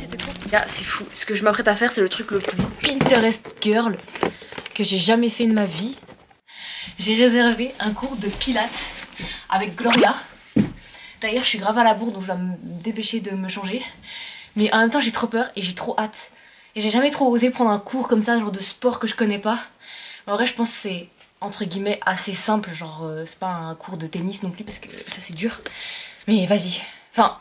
c'était cool. Là, c'est fou. Ce que je m'apprête à faire, c'est le truc le plus Pinterest girl que j'ai jamais fait de ma vie. J'ai réservé un cours de pilates avec Gloria. D'ailleurs, je suis grave à la bourre, donc je dois me dépêcher de me changer. Mais en même temps, j'ai trop peur et j'ai trop hâte. Et j'ai jamais trop osé prendre un cours comme ça, genre de sport que je connais pas. Mais en vrai, je pense que c'est, entre guillemets, assez simple. Genre, c'est pas un cours de tennis non plus, parce que ça, c'est dur. Mais vas-y. Enfin,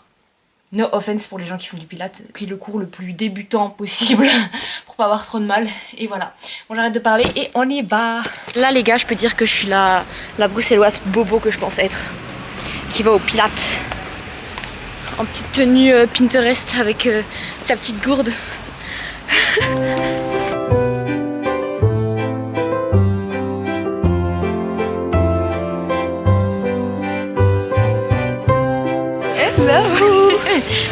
no offense pour les gens qui font du pilates. Puis le cours le plus débutant possible, pour pas avoir trop de mal. Et voilà. Bon, j'arrête de parler et on y va. Là, les gars, je peux dire que je suis la bruxelloise bobo que je pense être. Qui va au pilates. En petite tenue Pinterest avec sa petite gourde. Hello.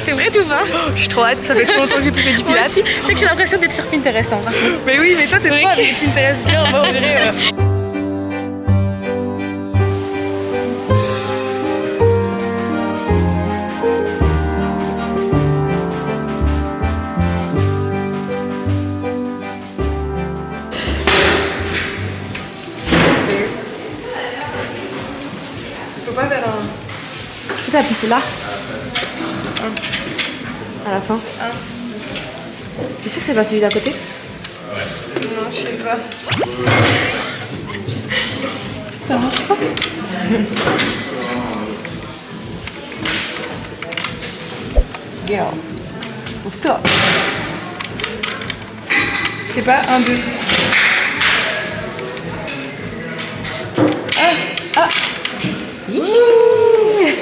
T'es prête ou pas? Je suis trop hâte, ça fait trop longtemps que j'ai plus fait du pilates. C'est que j'ai l'impression d'être sur Pinterest en vrai. Mais oui, mais toi t'es trop avec Pinterest girl, moi on dirait... Faut pas faire un... T'as appuyé là? À la fin. T'es sûr que c'est pas celui d'à côté? Non, je sais pas. Ça marche pas? Girl, ouvre-toi. C'est pas 1, 2, 3. Ah.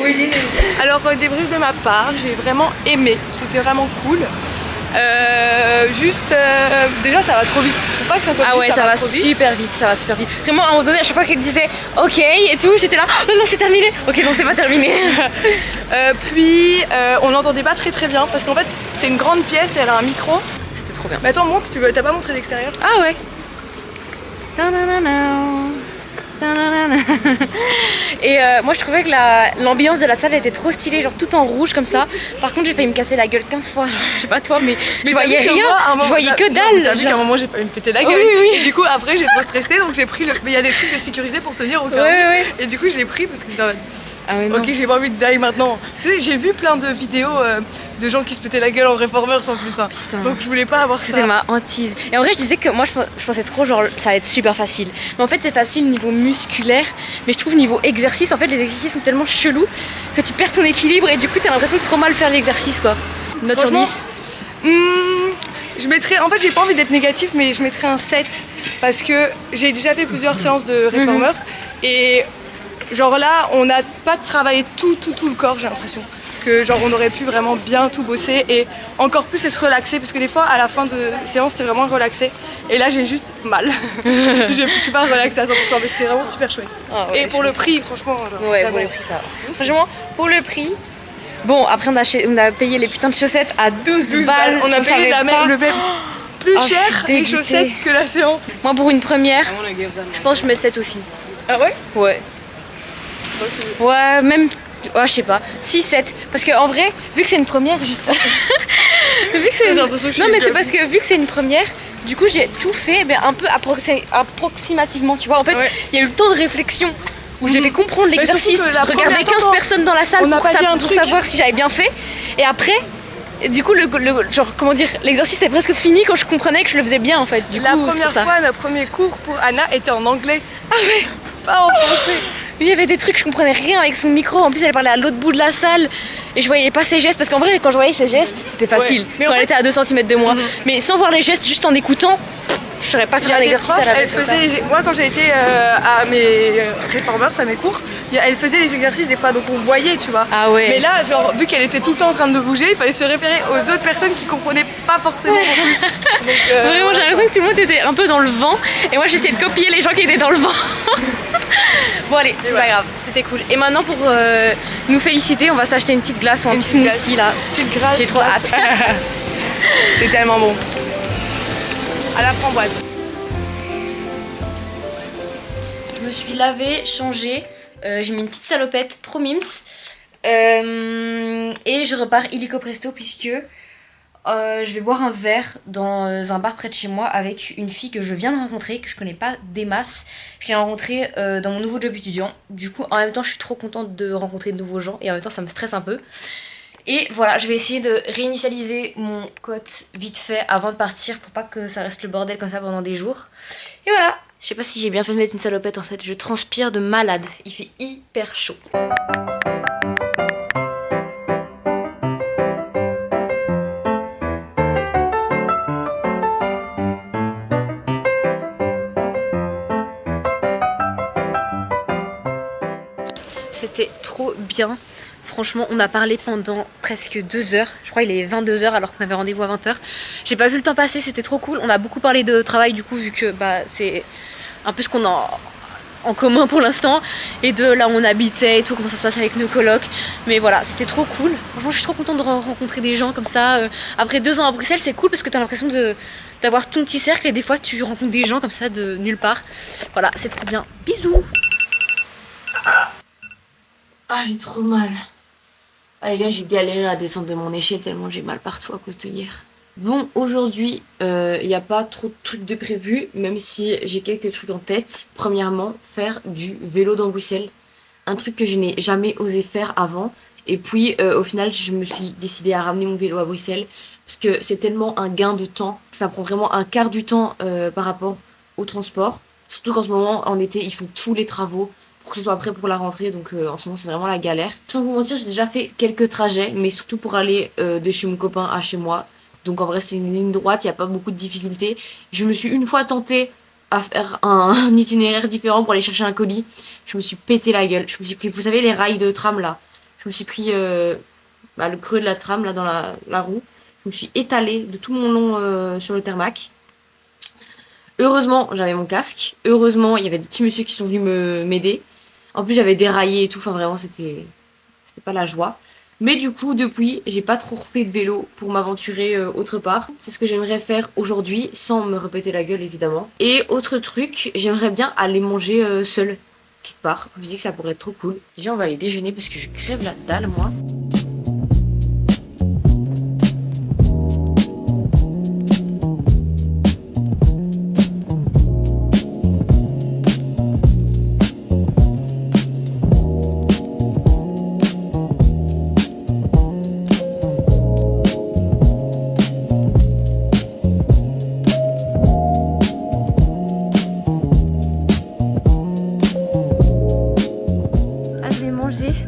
Oui. Alors débrief de ma part, j'ai vraiment aimé, c'était vraiment cool. Déjà ça va trop vite, tu trouves pas que c'est un peu Ah vite, ouais, ça va super vite, ça va super vite. Vraiment, à un moment donné, à chaque fois qu'elle disait ok et tout, j'étais là, oh non, c'est terminé. Ok, non, c'est pas terminé. Puis on n'entendait pas très bien parce qu'en fait c'est une grande pièce et elle a un micro. C'était trop bien. Mais attends, monte, t'as pas montré l'extérieur? Ah ouais. Et moi je trouvais que l'ambiance de la salle était trop stylée, genre tout en rouge comme ça. Par contre j'ai failli me casser la gueule 15 fois, genre, je sais pas toi mais je voyais rien, je voyais que dalle. T'as vu qu'à un moment j'ai failli me péter la gueule. Oui. Et du coup après j'ai trop stressé donc j'ai pris mais il y a des trucs de sécurité pour tenir au cas où. Et du coup je l'ai pris parce que ah ouais, ok, j'ai pas envie de die maintenant. Tu sais, j'ai vu plein de vidéos de gens qui se pétaient la gueule en Reformers en plus. Hein. Putain. Donc je voulais pas avoir ça. C'était ma hantise. Et en vrai, je disais que moi, je pensais trop genre ça va être super facile. Mais en fait, c'est facile niveau musculaire. Mais je trouve niveau exercice, en fait, les exercices sont tellement chelous que tu perds ton équilibre et du coup, t'as l'impression de trop mal faire l'exercice quoi. Note sur 10. Je mettrais, en fait, j'ai pas envie d'être négatif, mais je mettrais un 7 parce que j'ai déjà fait plusieurs séances de Reformers et genre là, on n'a pas travaillé tout le corps, j'ai l'impression. Que genre on aurait pu vraiment bien tout bosser et encore plus être relaxé parce que des fois à la fin de séance t'es vraiment relaxé et là j'ai juste mal. Je suis pas relaxée à 100% mais c'était vraiment super chouette. Ah ouais, et pour le prix franchement genre, ouais, pour le prix ça va. Franchement pour le prix. Bon après on a payé les putains de chaussettes à 12 balles. On a payé le même plus cher les chaussettes que la séance. Moi pour une première je pense que je mets 7 aussi. Ah ouais? Ouais. Ouais même. Ouais, je sais pas, 6, 7. Parce qu'en vrai, vu que c'est une première, juste. Vu que c'est Non, mais c'est parce que vu que c'est une première, du coup, j'ai tout fait mais un peu approximativement, tu vois. En fait, il y a eu le temps de réflexion où je devais comprendre l'exercice, regarder 15 personnes dans la salle pour savoir si j'avais bien fait. Et après. Et du coup, genre, comment dire, l'exercice était presque fini quand je comprenais que je le faisais bien en fait. Du la coup, première fois, notre premier cours pour Anna était en anglais. Ah ouais, pas en français. Il y avait des trucs, je comprenais rien avec son micro. En plus, elle parlait à l'autre bout de la salle et je voyais pas ses gestes. Parce qu'en vrai, quand je voyais ses gestes, c'était facile. Ouais, quand elle était à 2 cm de moi. Mais sans voir les gestes, juste en écoutant, je saurais pas faire un exercice à la elle faisait Moi, quand j'ai été à mes Reformers, à mes cours, elle faisait les exercices des fois, donc on voyait, tu vois. Ah ouais. Mais là, genre, vu qu'elle était tout le temps en train de bouger, il fallait se référer aux autres personnes qui comprenaient pas forcément. Donc, vraiment, j'ai l'impression que tout le monde était un peu dans le vent. Et moi, j'essayais de copier les gens qui étaén dans le vent. Bon allez, c'est pas grave, c'était cool. Et maintenant pour nous féliciter, on va s'acheter une petite glace ou un petit smoothie là. J'ai trop hâte. C'est tellement bon. À la framboise. Je me suis lavée, changée, j'ai mis une petite salopette, trop mims. Et je repars illico presto puisque Je vais boire un verre dans un bar près de chez moi avec une fille que je viens de rencontrer, que je connais pas des masses. Je l'ai rencontrée dans mon nouveau job étudiant. Du coup, en même temps, je suis trop contente de rencontrer de nouveaux gens et en même temps, ça me stresse un peu. Et voilà, je vais essayer de réinitialiser mon code vite fait avant de partir pour pas que ça reste le bordel comme ça pendant des jours. Et voilà, je sais pas si j'ai bien fait de mettre une salopette en fait, je transpire de malade, il fait hyper chaud. C'était trop bien. Franchement, on a parlé pendant presque 2 heures. Je crois qu'il est 22 heures alors qu'on avait rendez-vous à 20 heures. J'ai pas vu le temps passer, c'était trop cool. On a beaucoup parlé de travail du coup, vu que bah, c'est un peu ce qu'on a en commun pour l'instant. Et de là où on habitait et tout, comment ça se passe avec nos colocs. Mais voilà, c'était trop cool. Franchement, je suis trop contente de rencontrer des gens comme ça. Après 2 ans à Bruxelles, c'est cool parce que t'as l'impression d'avoir ton petit cercle et des fois tu rencontres des gens comme ça de nulle part. Voilà, c'est trop bien. Bisous. Ah, j'ai trop mal. Ah les gars, j'ai galéré à descendre de mon échelle tellement j'ai mal partout à cause de hier. Bon, aujourd'hui, il n'y a pas trop de trucs de prévu, même si j'ai quelques trucs en tête. Premièrement, faire du vélo dans Bruxelles. Un truc que je n'ai jamais osé faire avant. Et puis, au final, je me suis décidée à ramener mon vélo à Bruxelles. Parce que c'est tellement un gain de temps. Ça prend vraiment un quart du temps par rapport au transport. Surtout qu'en ce moment, en été, ils font tous les travaux pour que ce soit prêt pour la rentrée, donc en ce moment c'est vraiment la galère. Sans vous mentir, j'ai déjà fait quelques trajets, mais surtout pour aller de chez mon copain à chez moi. Donc en vrai c'est une ligne droite, il n'y a pas beaucoup de difficultés. Je me suis une fois tentée à faire un itinéraire différent pour aller chercher un colis. Je me suis pété la gueule. Je me suis pris, vous savez les rails de tram là, je me suis pris le creux de la tram là dans la roue. Je me suis étalée de tout mon long sur le tarmac. Heureusement, j'avais mon casque. Heureusement, il y avait des petits messieurs qui sont venus m'aider. En plus, j'avais déraillé et tout. Enfin, vraiment, c'était pas la joie. Mais du coup, depuis, j'ai pas trop refait de vélo pour m'aventurer autre part. C'est ce que j'aimerais faire aujourd'hui, sans me répéter la gueule, évidemment. Et autre truc, j'aimerais bien aller manger seule, quelque part. Je me dis que ça pourrait être trop cool. Déjà, on va aller déjeuner parce que je crève la dalle, moi.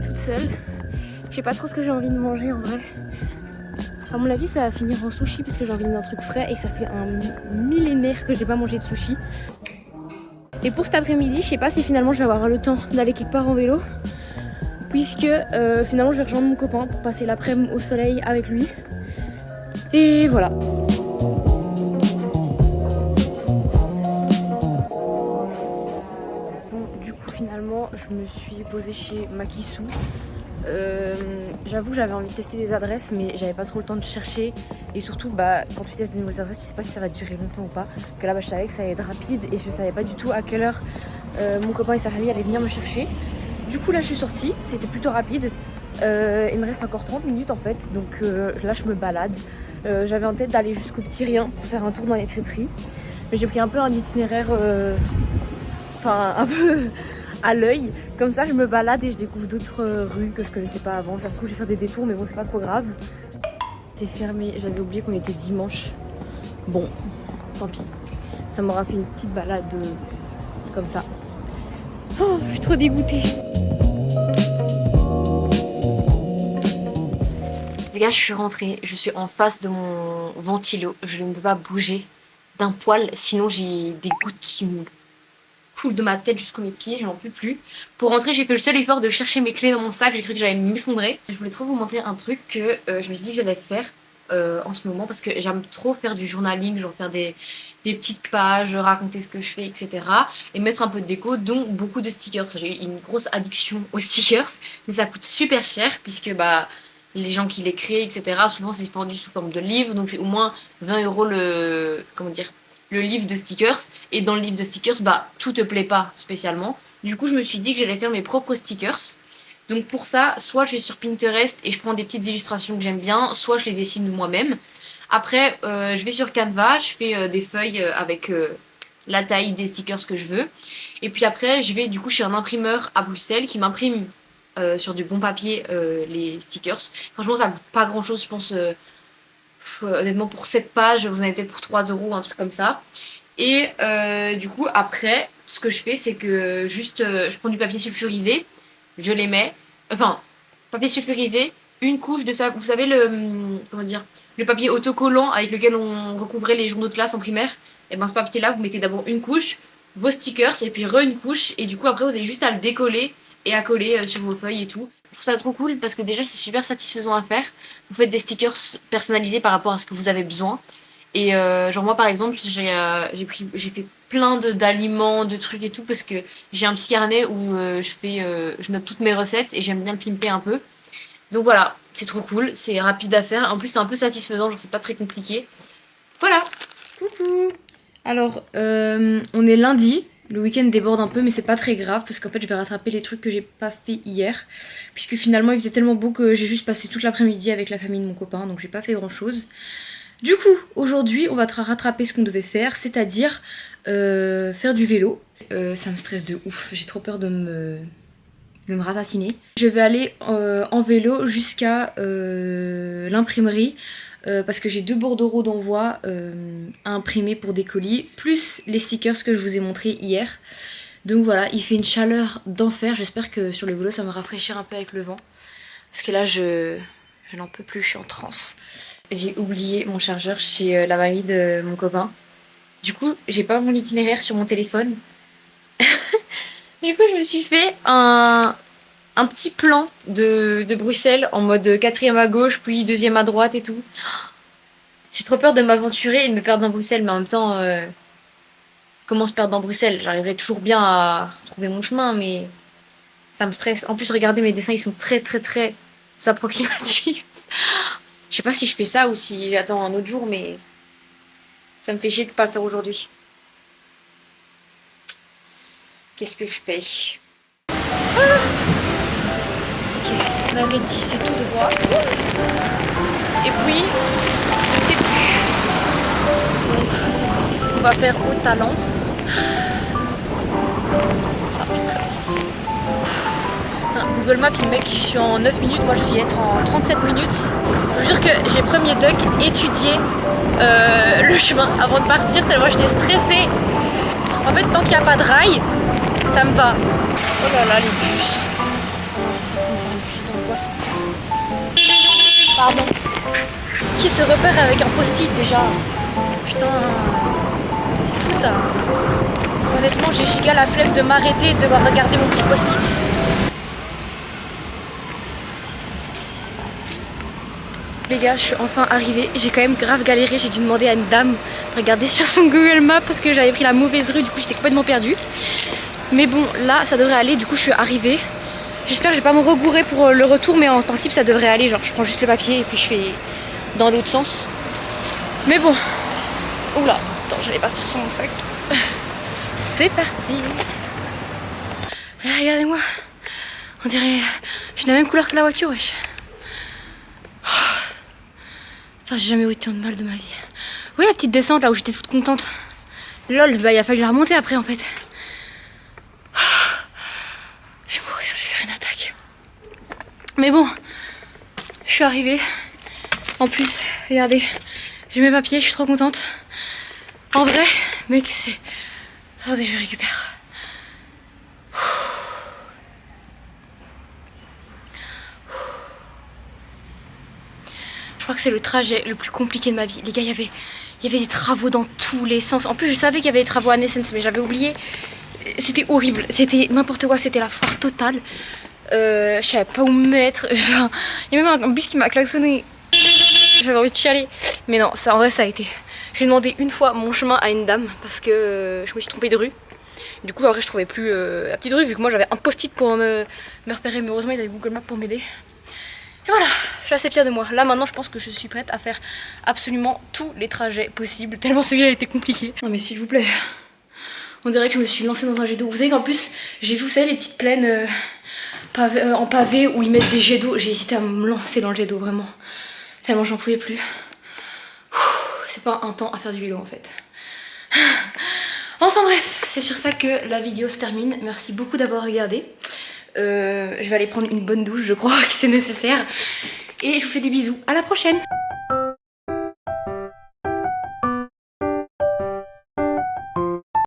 Toute seule. Je sais pas trop ce que j'ai envie de manger en vrai. À mon avis, ça va finir en sushi parce que j'ai envie d'un truc frais et ça fait un millénaire que j'ai pas mangé de sushi. Et pour cet après-midi, je sais pas si finalement je vais avoir le temps d'aller quelque part en vélo, puisque finalement je vais rejoindre mon copain pour passer l'après-midi au soleil avec lui. Et voilà. Finalement, je me suis posée chez Makissou. J'avoue, j'avais envie de tester des adresses, mais j'avais pas trop le temps de chercher. Et surtout, quand tu testes des nouvelles adresses, tu sais pas si ça va durer longtemps ou pas. Que là, je savais que ça allait être rapide et je savais pas du tout à quelle heure mon copain et sa famille allaient venir me chercher. Du coup, là, je suis sortie. C'était plutôt rapide. Il me reste encore 30 minutes en fait. Donc là, je me balade. J'avais en tête d'aller jusqu'au Petit Rien pour faire un tour dans les crêperies. Mais j'ai pris un peu un itinéraire, un peu à l'œil, comme ça je me balade et je découvre d'autres rues que je connaissais pas avant. Ça se trouve je vais faire des détours mais bon c'est pas trop grave. C'est fermé, j'avais oublié qu'on était dimanche. Bon, tant pis. Ça m'aura fait une petite balade comme ça. Oh, je suis trop dégoûtée. Les gars, je suis rentrée, je suis en face de mon ventilo. Je ne peux pas bouger d'un poil, sinon j'ai des gouttes qui me coule de ma tête jusqu'aux mes pieds, j'en peux plus. Pour rentrer, j'ai fait le seul effort de chercher mes clés dans mon sac, j'ai cru que j'allais m'effondrer. Je voulais trop vous montrer un truc que je me suis dit que j'allais faire en ce moment parce que j'aime trop faire du journaling, genre faire des petites pages, raconter ce que je fais, etc. Et mettre un peu de déco, donc beaucoup de stickers. J'ai une grosse addiction aux stickers, mais ça coûte super cher puisque les gens qui les créent, etc. souvent c'est vendu sous forme de livre, donc c'est au moins 20 € le livre de stickers, et dans le livre de stickers, tout te plaît pas spécialement. Du coup, je me suis dit que j'allais faire mes propres stickers. Donc pour ça, soit je vais sur Pinterest et je prends des petites illustrations que j'aime bien, soit je les dessine moi-même. Après, je vais sur Canva, je fais des feuilles avec la taille des stickers que je veux. Et puis après, je vais du coup chez un imprimeur à Bruxelles qui m'imprime sur du bon papier les stickers. Franchement, ça coûte pas grand chose, je pense. Honnêtement, pour 7 pages, vous en avez peut-être pour 3 euros, un truc comme ça. Et du coup, après, ce que je fais, c'est que juste je prends du papier sulfurisé, je les mets. Enfin, papier sulfurisé, une couche de ça. Vous savez, comment dire, le papier autocollant avec lequel on recouvrait les journaux de classe en primaire. Et ben, ce papier-là, vous mettez d'abord une couche, vos stickers, et puis une couche. Et du coup, après, vous avez juste à le décoller et à coller sur vos feuilles et tout. Je trouve ça trop cool parce que déjà, c'est super satisfaisant à faire. Vous faites des stickers personnalisés par rapport à ce que vous avez besoin. Et genre moi par exemple j'ai fait plein d'aliments, de trucs et tout parce que j'ai un petit carnet où je note toutes mes recettes et j'aime bien le pimper un peu. Donc voilà, c'est trop cool, c'est rapide à faire. En plus c'est un peu satisfaisant, genre c'est pas très compliqué. Voilà. Coucou. Alors on est lundi, le week-end déborde un peu mais c'est pas très grave parce qu'en fait je vais rattraper les trucs que j'ai pas fait hier. Puisque finalement il faisait tellement beau que j'ai juste passé toute l'après-midi avec la famille de mon copain donc j'ai pas fait grand chose. Du coup, aujourd'hui, on va rattraper ce qu'on devait faire, c'est-à-dire faire du vélo. Ça me stresse de ouf, j'ai trop peur de me rataciner. Je vais aller en vélo jusqu'à l'imprimerie parce que j'ai 2 bordereaux d'envoi à imprimer pour des colis, plus les stickers que je vous ai montrés hier. Donc voilà, il fait une chaleur d'enfer, j'espère que sur le vélo ça me rafraîchir un peu avec le vent. Parce que là, je n'en peux plus, je suis en transe. J'ai oublié mon chargeur chez la mamie de mon copain. Du coup, j'ai pas mon itinéraire sur mon téléphone. Du coup, je me suis fait un petit plan de Bruxelles en mode 4e à gauche, puis 2e à droite et tout. J'ai trop peur de m'aventurer et de me perdre dans Bruxelles, mais en même temps, comment se perdre dans Bruxelles? J'arriverai toujours bien à trouver mon chemin, mais ça me stresse. En plus, regardez, mes dessins, ils sont très très très approximatifs. Je sais pas si je fais ça ou si j'attends un autre jour, mais ça me fait chier de pas le faire aujourd'hui. Qu'est-ce que je fais? Ok, on avait dit c'est tout droit. Et puis, je sais plus. Donc, on va faire au talent. Ça me stresse. Putain, Google Maps il met que je suis en 9 minutes, moi je vais y être en 37 minutes. Je vous jure que j'ai premier duck étudié le chemin avant de partir tellement j'étais stressée. En fait tant qu'il n'y a pas de rail, ça me va. Oh là là les bus. Oh non, ça c'est pour me faire une crise d'angoisse. Pardon. Qui se repère avec un post-it déjà? Putain, c'est fou ça. Honnêtement j'ai giga la flemme de m'arrêter et de devoir regarder mon petit post-it. Les gars, je suis enfin arrivée. J'ai quand même grave galéré. J'ai dû demander à une dame de regarder sur son Google Maps parce que j'avais pris la mauvaise rue. Du coup, j'étais complètement perdue. Mais bon, là, ça devrait aller. Du coup, je suis arrivée. J'espère que je vais pas me regourer pour le retour, mais en principe, ça devrait aller. Genre, je prends juste le papier et puis je fais dans l'autre sens. Mais bon. Oula, attends, j'allais partir sur mon sac. C'est parti. Regardez-moi. On dirait. J'ai la même couleur que la voiture, wesh. J'ai jamais eu autant de mal de ma vie. Oui, la petite descente là où j'étais toute contente. Lol, bah il a fallu la remonter après en fait. Je vais mourir, je vais faire une attaque. Mais bon, je suis arrivée. En plus, regardez, j'ai mes papiers, je suis trop contente. En vrai, mec, c'est... Attendez, je récupère. Je crois que c'est le trajet le plus compliqué de ma vie. Les gars, il y avait des travaux dans tous les sens. En plus, je savais qu'il y avait des travaux à Nessens, mais j'avais oublié. C'était horrible. C'était n'importe quoi. C'était la foire totale. Je savais pas où me mettre. Enfin, il y a même un bus qui m'a klaxonné. J'avais envie de chialer. Mais non, ça, en vrai, ça a été. J'ai demandé une fois mon chemin à une dame parce que je me suis trompée de rue. Du coup, après, je trouvais plus la petite rue vu que moi j'avais un post-it pour me repérer. Mais heureusement, ils avaient Google Maps pour m'aider. Et voilà, je suis assez fière de moi. Là maintenant je pense que je suis prête à faire absolument tous les trajets possibles, tellement celui-là a été compliqué. Non mais s'il vous plaît, on dirait que je me suis lancée dans un jet d'eau. Vous savez qu'en plus, j'ai vu, vous savez, les petites plaines en pavé où ils mettent des jets d'eau. J'ai hésité à me lancer dans le jet d'eau, vraiment. Tellement j'en pouvais plus. c'est pas un temps à faire du vélo en fait. Enfin bref, c'est sur ça que la vidéo se termine. Merci beaucoup d'avoir regardé. Je vais aller prendre une bonne douche, je crois que c'est nécessaire. Et je vous fais des bisous, à la prochaine.